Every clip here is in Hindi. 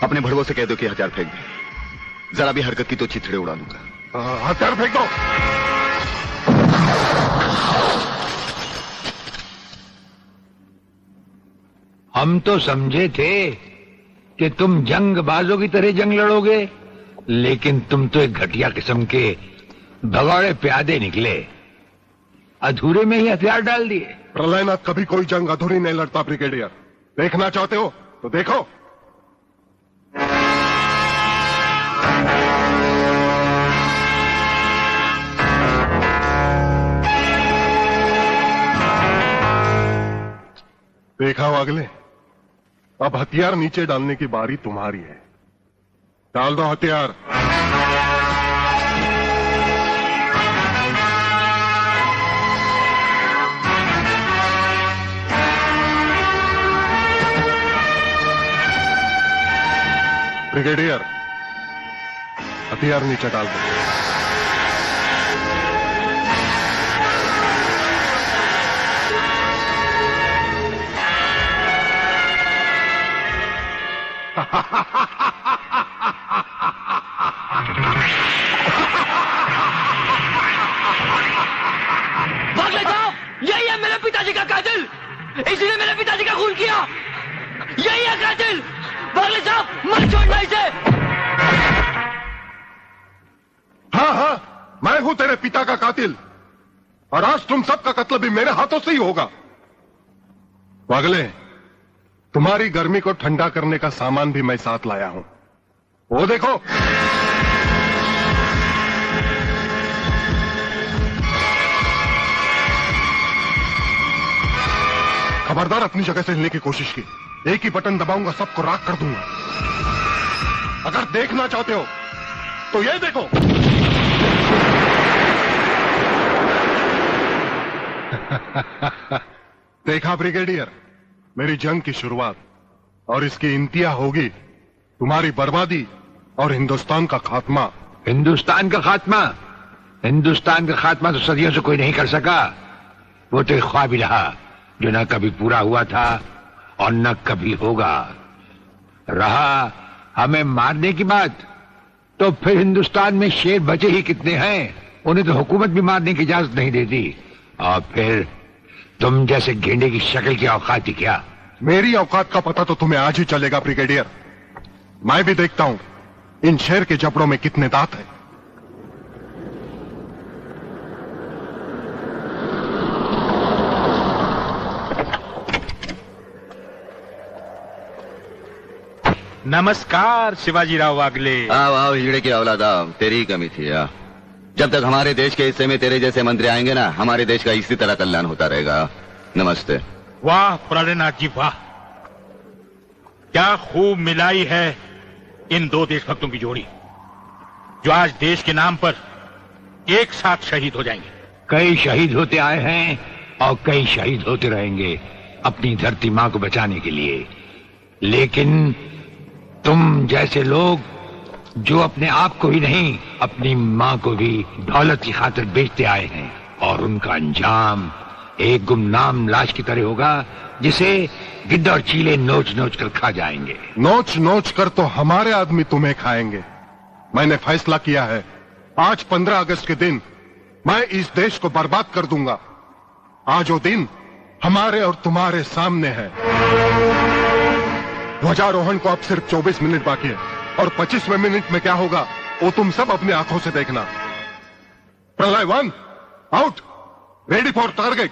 अपने भड़वों से कह दो कि हथियार फेंक दे। जरा भी हरकत की तो चिथड़े उड़ा दूंगा। हथियार फेंक दो। हम तो समझे थे कि तुम जंगबाजों की तरह जंग लड़ोगे, लेकिन तुम तो एक घटिया किस्म के भगौड़े प्यादे निकले। अधूरे में ही हथियार डाल दिए। प्रलयनाथ कभी कोई जंग अधूरी नहीं लड़ता ब्रिगेडियर। देखना चाहते हो तो देखो। देखा वागले, अब हथियार नीचे डालने की बारी तुम्हारी है। डाल दो हथियार। ब्रिगेडियर, हथियार नीचे डाल दो। भागले साहब, यही है मेरे पिताजी का कातिल। इसी ने मेरे पिताजी का खून किया। यही है कातिल। भागले साहब, मत छोड़ना इसे। हाँ हाँ, मैं हूं तेरे पिता का कातिल, और आज तुम सबका कत्ल भी मेरे हाथों से ही होगा। वागले, तुम्हारी गर्मी को ठंडा करने का सामान भी मैं साथ लाया हूं। वो देखो। खबरदार अपनी जगह से हिलने की कोशिश की। एक ही बटन दबाऊंगा, सबको राख कर दूंगा। अगर देखना चाहते हो तो ये देखो। देखा ब्रिगेडियर, मेरी जंग की शुरुआत, और इसकी इंतहा होगी तुम्हारी बर्बादी और हिंदुस्तान का खात्मा। हिंदुस्तान का खात्मा? हिंदुस्तान का खात्मा तो सदियों से कोई नहीं कर सका। वो तो एक ख्वाब ही रहा जो न कभी पूरा हुआ था और न कभी होगा। रहा हमें मारने की बात, तो फिर हिंदुस्तान में शेर बचे ही कितने हैं। उन्हें तो हुकूमत भी मारने की इजाजत नहीं देती। और फिर तुम जैसे गेंडे की शक्ल की औकात ही क्या? मेरी औकात का पता तो तुम्हें आज ही चलेगा ब्रिगेडियर। मैं भी देखता हूं इन शेर के जबड़ों में कितने दांत हैं। नमस्कार शिवाजी राव वागले। आओ आओ हिजड़े की औलाद आओ, तेरी ही कमी थी। जब तक हमारे देश के हिस्से में तेरे जैसे मंत्री आएंगे ना, हमारे देश का इसी तरह कल्याण होता रहेगा। नमस्ते। वाह प्रलयनाथ जी वाह, क्या खूब मिलाई है इन दो देशभक्तों की जोड़ी, जो आज देश के नाम पर एक साथ शहीद हो जाएंगे। कई शहीद होते आए हैं और कई शहीद होते रहेंगे अपनी धरती मां को बचाने के लिए। लेकिन तुम जैसे लोग जो अपने आप को ही नहीं, अपनी मां को भी दौलत की खातिर बेचते आए हैं, और उनका अंजाम एक गुमनाम लाश की तरह होगा जिसे गिद्ध और चीले नोच नोच कर खा जाएंगे। नोच नोच कर तो हमारे आदमी तुम्हें खाएंगे। मैंने फैसला किया है, आज 15 अगस्त के दिन मैं इस देश को बर्बाद कर दूंगा। आज वो दिन हमारे और तुम्हारे सामने है। ध्वजारोहण को अब सिर्फ 24 मिनट बाकी है, और 25वें मिनट में क्या होगा वो तुम सब अपनी आंखों से देखना। प्रलय 1 आउट, रेडी फॉर टारगेट।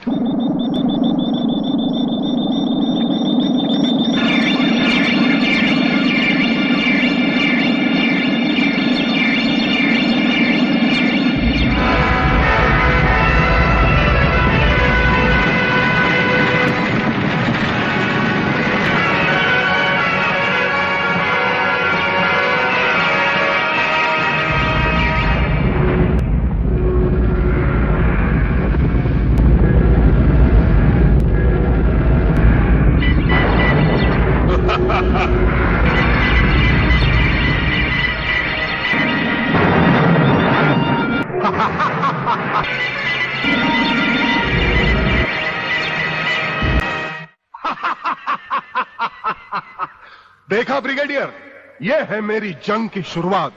देखा ब्रिगेडियर, ये है मेरी जंग की शुरुआत।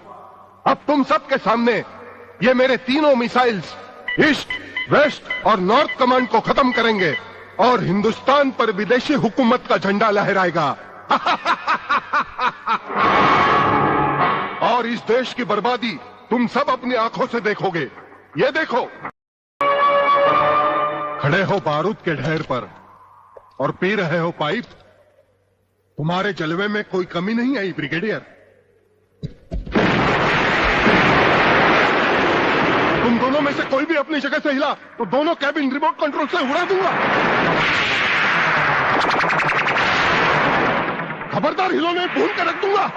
अब तुम सबके सामने ये मेरे तीनों मिसाइल्स ईस्ट, वेस्ट और नॉर्थ कमांड को खत्म करेंगे और हिंदुस्तान पर विदेशी हुकूमत का झंडा लहराएगा। और इस देश की बर्बादी तुम सब अपनी आंखों से देखोगे। ये देखो, खड़े हो बारूद के ढेर पर और पी रहे हो पाइप। तुम्हारे जलवे में कोई कमी नहीं आई ब्रिगेडियर। तुम दोनों में से कोई भी अपनी जगह से हिला तो दोनों कैबिन रिमोट कंट्रोल से उड़ा दूंगा। खबरदार हिलो नहीं, भून कर रख दूंगा।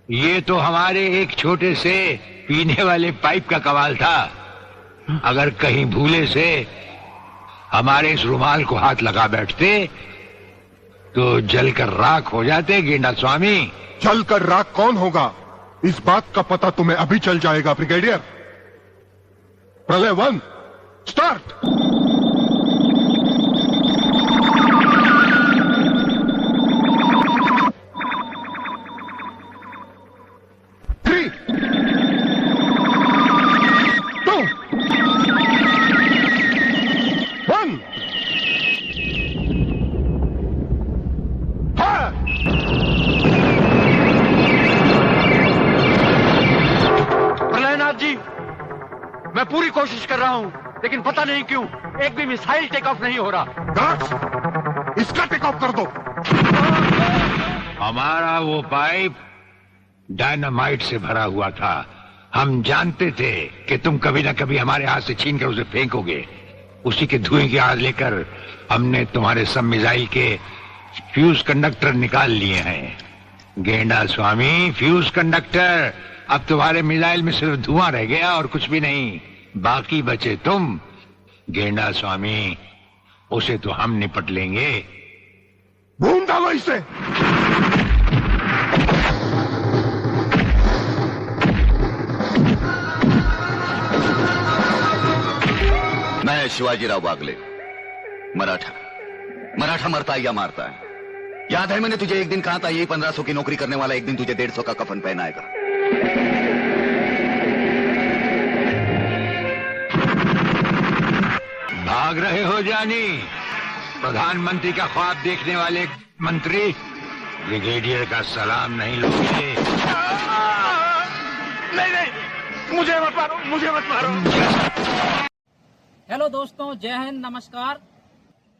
ये तो हमारे एक छोटे से पीने वाले पाइप का कमाल था। अगर कहीं भूले से हमारे इस रुमाल को हाथ लगा बैठते तो जलकर राख हो जाते गेंडा स्वामी। जलकर राख कौन होगा, इस बात का पता तुम्हें अभी चल जाएगा ब्रिगेडियर। प्रलय 1 स्टार्ट। मैं पूरी कोशिश कर रहा हूं, लेकिन पता नहीं क्यों एक भी मिसाइल टेक ऑफ नहीं हो रहा। गार्ड्स, इसका टेक ऑफ कर दो। हमारा वो पाइप डायनामाइट से भरा हुआ था। हम जानते थे कि तुम कभी ना कभी हमारे हाथ से छीन कर उसे फेंकोगे। उसी के धुएं की आग लेकर हमने तुम्हारे सब मिसाइल के फ्यूज कंडक्टर निकाल लिए हैं। गेंडा स्वामी, फ्यूज कंडक्टर, अब तुम्हारे मिसाइल में सिर्फ धुआं रह गया और कुछ भी नहीं। बाकी बचे तुम। गेंडा स्वामी, उसे तो हम निपट लेंगे। भून डालो इसे। मैं शिवाजीराव बागले, मराठा। मराठा मरता है या मारता है। याद है मैंने तुझे एक दिन कहा था, यही 1500 की नौकरी करने वाला एक दिन तुझे 150 का कफन पहनाएगा। भाग रहे हो जानी? प्रधानमंत्री का ख्वाब देखने वाले मंत्री ब्रिगेडियर का सलाम नहीं लोगे? नहीं, मुझे मत मारो, मुझे मत मारो। हेलो दोस्तों, जय हिंद, नमस्कार।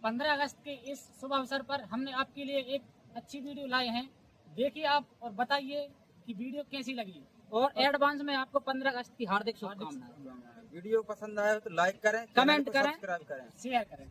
15 अगस्त के इस शुभ अवसर पर हमने आपके लिए एक अच्छी वीडियो लाए हैं। देखिए आप और बताइए कि वीडियो कैसी लगी, और एडवांस में आपको 15 अगस्त की हार्दिक शुभकामनाएं। वीडियो पसंद आए तो लाइक करें, कमेंट करें, सब्सक्राइब करें, शेयर करें।